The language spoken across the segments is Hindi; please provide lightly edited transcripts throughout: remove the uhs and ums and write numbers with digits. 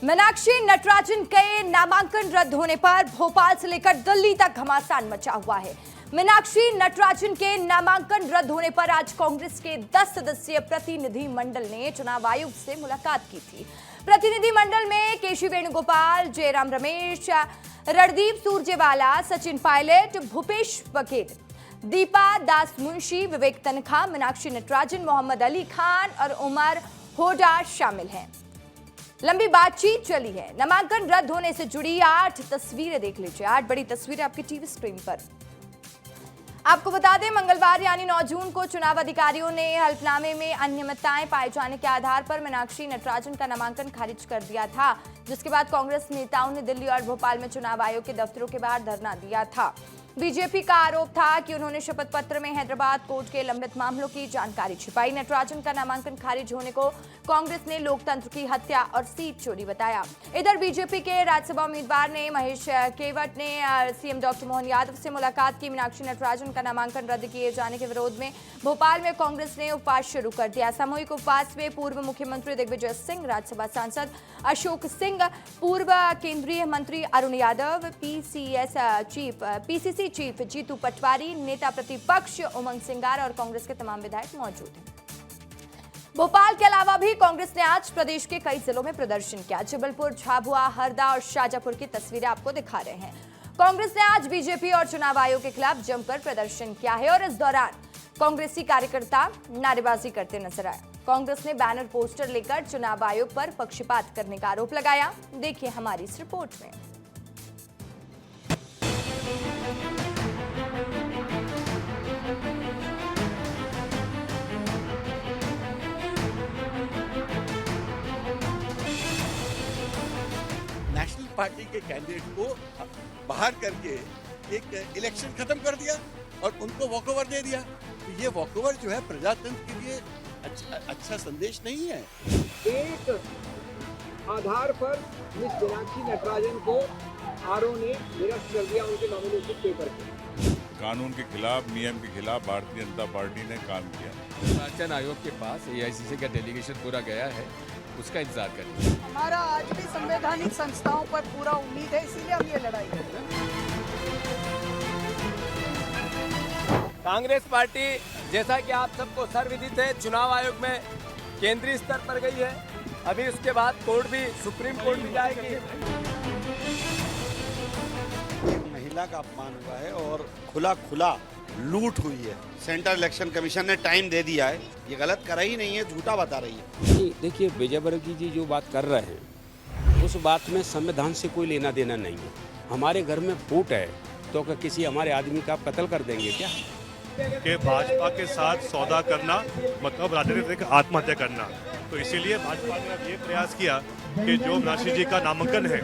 मीनाक्षी नटराजन के नामांकन रद्द होने पर भोपाल से लेकर दिल्ली तक घमासान मचा हुआ है। मीनाक्षी नटराजन के नामांकन रद्द होने पर आज कांग्रेस के 10 सदस्यीय प्रतिनिधि मंडल ने चुनाव आयोग से मुलाकात की थी। प्रतिनिधि मंडल में केसी वेणुगोपाल, जयराम रमेश, रणदीप सुरजेवाला, सचिन पायलट, भूपेश बघेल, दीपा दास मुंशी, विवेक तनखा, मीनाक्षी नटराजन, मोहम्मद अली खान और उमर होडा शामिल हैं। लंबी बातचीत चली है। नामांकन रद्द होने से जुड़ी 8 तस्वीरें देख लीजिए। 8 बड़ी तस्वीरें आपकी टीवी स्क्रीन पर। आपको बता दें, मंगलवार यानी 9 जून को चुनाव अधिकारियों ने हल्फनामे में अनियमितताएं पाए जाने के आधार पर मीनाक्षी नटराजन का नामांकन खारिज कर दिया था, जिसके बाद कांग्रेस नेताओं ने दिल्ली और भोपाल में चुनाव आयोग के दफ्तरों के बाहर धरना दिया था। बीजेपी का आरोप था कि उन्होंने शपथ पत्र में हैदराबाद कोर्ट के लंबित मामलों की जानकारी छिपाई। नटराजन का नामांकन खारिज होने को कांग्रेस ने लोकतंत्र की हत्या और सीट चोरी बताया। इधर बीजेपी के राज्यसभा उम्मीदवार ने महेश केवट ने सीएम डॉक्टर मोहन यादव से मुलाकात की। मीनाक्षी नटराजन का नामांकन रद्द किए जाने के विरोध में भोपाल में कांग्रेस ने उपवास शुरू कर दिया। सामूहिक उपवास में पूर्व मुख्यमंत्री दिग्विजय सिंह, राज्यसभा सांसद अशोक सिंह, पूर्व केंद्रीय मंत्री अरुण यादव, पीसीसी चीफ जीतू पटवारी, नेता प्रतिपक्ष उमंग सिंगार और कांग्रेस के तमाम विधायक मौजूद हैं। भोपाल के अलावा भी कांग्रेस ने आज प्रदेश के कई जिलों में प्रदर्शन किया। जबलपुर, झाबुआ, हरदा और शाजापुर की तस्वीरें आपको दिखा रहे हैं। कांग्रेस ने आज बीजेपी और चुनाव आयोग के खिलाफ जमकर प्रदर्शन किया है और इस दौरान कांग्रेसी कार्यकर्ता नारेबाजी करते नजर आए। कांग्रेस ने बैनर पोस्टर लेकर चुनाव आयोग पर पक्षपात करने का आरोप लगाया। देखिए हमारी इस रिपोर्ट में। नेशनल पार्टी के कैंडिडेट को बाहर करके एक इलेक्शन खत्म कर दिया और उनको वॉकओवर दे दिया। तो ये वॉकओवर जो है प्रजातंत्र के लिए अच्छा संदेश नहीं है। एक आधार पर मिस मीनाक्षी नटराजन को आरओ ने निरस्त कर दिया उनके नॉमिनेशन पेपर के। कानून के खिलाफ, नियम के खिलाफ भारतीय जनता पार्टी ने काम किया। निर्वाचन आयोग के पास एआईसीसी का डेलीगेशन पूरा गया है, उसका इंतजार करें। हमारा आज भी संवैधानिक संस्थाओं पर पूरा उम्मीद है, इसीलिए हम ये लड़ाई कर रहे हैं। कांग्रेस पार्टी, जैसा कि आप सबको सर्वविदित है, चुनाव आयोग में केंद्रीय स्तर पर गई है। अभी उसके बाद कोर्ट भी, सुप्रीम कोर्ट भी जाएगी। महिला का अपमान हुआ है और खुला लूट हुई है। सेंट्रल इलेक्शन कमीशन ने टाइम दे दिया है, ये गलत कर ही नहीं है, झूठा बता रही है। देखिए, विजयवर्गीय जी जो बात कर रहे हैं उस बात में संविधान से कोई लेना देना नहीं है। हमारे घर में फूट है तो क्या किसी हमारे आदमी का कत्ल कर देंगे क्या? कि भाजपा के साथ सौदा करना मतलब राजनीतिक आत्महत्या करना। तो इसीलिए भाजपा ने अब ये प्रयास किया कि जो मीनाक्षी जी का नामांकन है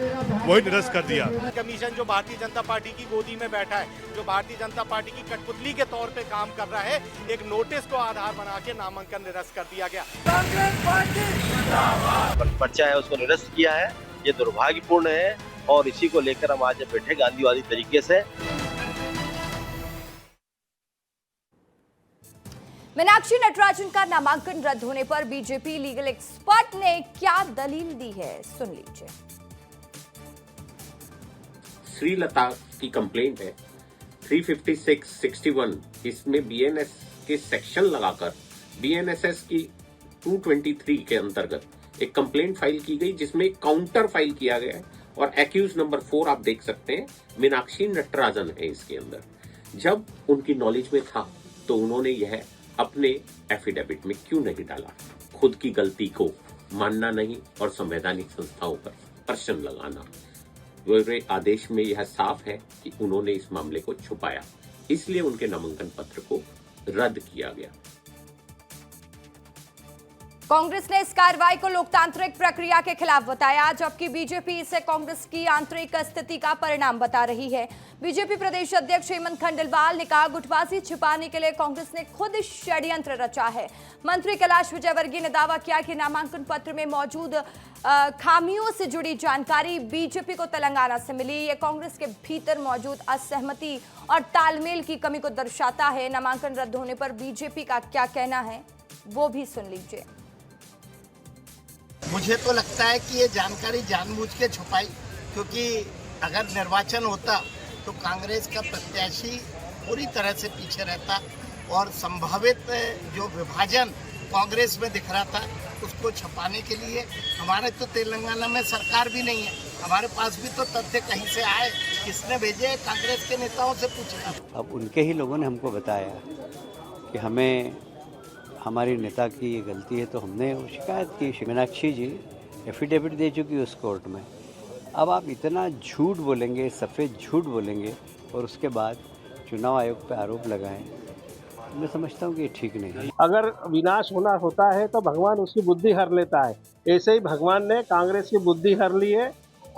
वही निरस्त कर दिया। कमीशन जो भारतीय जनता पार्टी की गोदी में बैठा है, जो भारतीय जनता पार्टी की कठपुतली के तौर पे काम कर रहा है, एक नोटिस को आधार बना के नामांकन निरस्त कर दिया गया। कांग्रेस पार्टी पर्चा है उसको निरस्त किया है, ये दुर्भाग्यपूर्ण है और इसी को लेकर हम आज बैठे गांधीवादी तरीके से। मीनाक्षी नटराजन का नामांकन रद्द होने पर बीजेपी लीगल एक्सपर्ट ने क्या दलील दी है, सुन लीजिए। श्रीलता की कंप्लेंट है 356-61, इसमें बीएनएस के सेक्शन लगाकर बीएनएसएस की 223 के अंतर्गत एक कंप्लेंट फाइल की गई, जिसमें काउंटर फाइल किया गया है और एक्यूज नंबर 4 आप देख सकते हैं, मीनाक्षी नटराजन है इसके अंदर। जब उनकी नॉलेज में था तो उन्होंने यह अपने एफिडेविट में क्यों नहीं डाला? खुद की गलती को मानना नहीं और संवैधानिक संस्थाओं पर प्रश्न लगाना। मेरे आदेश में यह साफ है कि उन्होंने इस मामले को छुपाया, इसलिए उनके नामांकन पत्र को रद्द किया गया। कांग्रेस ने इस कार्रवाई को लोकतांत्रिक प्रक्रिया के खिलाफ बताया, जबकि बीजेपी इसे कांग्रेस की आंतरिक स्थिति का परिणाम बता रही है। बीजेपी प्रदेश अध्यक्ष हेमंत खंडेलवाल ने कहा, गुटबाजी छिपाने के लिए कांग्रेस ने खुद षड्यंत्र रचा है। मंत्री कैलाश विजयवर्गीय ने दावा किया कि नामांकन पत्र में मौजूद खामियों से जुड़ी जानकारी बीजेपी को तेलंगाना से मिली। ये कांग्रेस के भीतर मौजूद असहमति और तालमेल की कमी को दर्शाता है। नामांकन रद्द होने पर बीजेपी का क्या कहना है वो भी सुन लीजिए। मुझे तो लगता है कि ये जानकारी जानबूझ के छुपाई, क्योंकि अगर निर्वाचन होता तो कांग्रेस का प्रत्याशी पूरी तरह से पीछे रहता और संभावित जो विभाजन कांग्रेस में दिख रहा था उसको छुपाने के लिए हमारे तो तेलंगाना में सरकार भी नहीं है, हमारे पास भी तो तथ्य कहीं से आए, किसने भेजे, कांग्रेस के नेताओं से पूछना। अब उनके ही लोगों ने हमको बताया कि हमें हमारी नेता की ये गलती है, तो हमने शिकायत की। मीनाक्षी जी एफिडेविट दे चुकी उस कोर्ट में। अब आप इतना झूठ बोलेंगे, सफ़ेद झूठ बोलेंगे और उसके बाद चुनाव आयोग पे आरोप लगाएं, मैं समझता हूँ कि ये ठीक नहीं है। अगर विनाश होना होता है तो भगवान उसकी बुद्धि हर लेता है, ऐसे ही भगवान ने कांग्रेस की बुद्धि हर ली है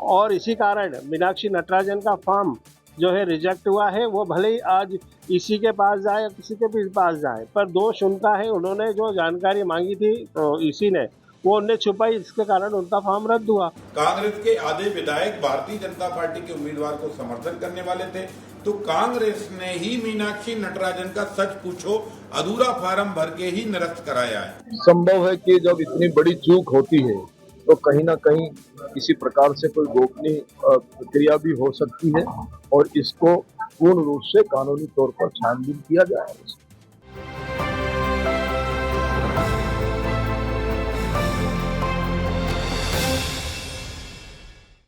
और इसी कारण मीनाक्षी नटराजन का फॉर्म जो है रिजेक्ट हुआ है। वो भले ही आज इसी के पास जाए या किसी के भी पास जाए, पर दोष उनका है। उन्होंने जो जानकारी मांगी थी तो इसी ने वो उन्हें छुपाई, जिसके कारण उनका फॉर्म रद्द हुआ। कांग्रेस के आधे विधायक भारतीय जनता पार्टी के उम्मीदवार को समर्थन करने वाले थे, तो कांग्रेस ने ही मीनाक्षी नटराजन का सच पूछो अधूरा फार्म भर के ही निरस्त कराया है। संभव है कि जब इतनी बड़ी चूक होती है तो कहीं ना कहीं किसी प्रकार से कोई गोपनीय प्रक्रिया भी हो सकती है और इसको पूर्ण रूप से कानूनी तौर पर छानबीन किया जाए।